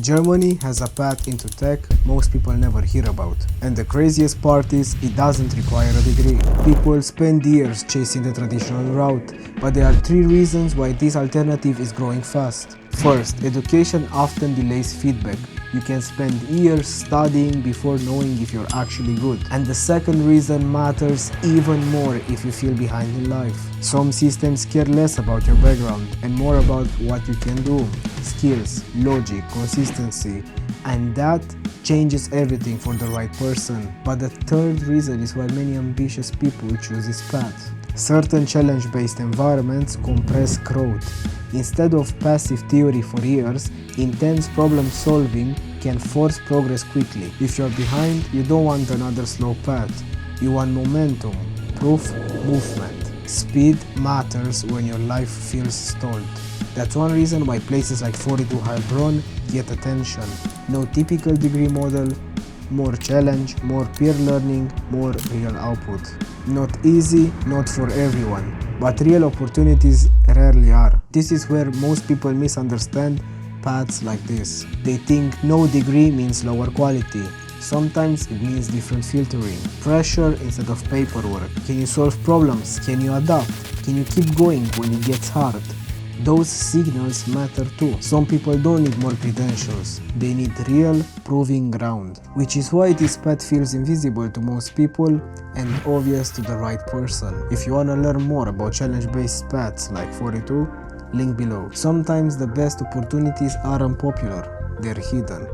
Germany has a path into tech most people never hear about. And the craziest part is it doesn't require a degree. People spend years chasing the traditional route, but there are 3 reasons why this alternative is growing fast. First, education often delays feedback. You can spend years studying before knowing if you're actually good. And the second reason matters even more if you feel behind in life. Some systems care less about your background and more about what you can do. Skills, logic, consistency, and that changes everything for the right person. But the third reason is why many ambitious people choose this path. Certain challenge-based environments compress growth. Instead of passive theory for years, intense problem solving can force progress quickly. If you're behind, you don't want another slow path. You want momentum, proof, movement. Speed matters when your life feels stalled. That's one reason why places like 42 Heilbronn get attention. No typical degree model, more challenge, more peer learning, more real output. Not easy, not for everyone, but real opportunities rarely are. This is where most people misunderstand paths like this. They think no degree means lower quality. Sometimes it means different filtering. Pressure instead of paperwork. Can you solve problems? Can you adapt? Can you keep going when it gets hard? Those signals matter too. Some people don't need more credentials. They need real, proving ground. Which is why this path feels invisible to most people and obvious to the right person. If you want to learn more about challenge-based paths like 42, link below. Sometimes the best opportunities are unpopular. They're hidden.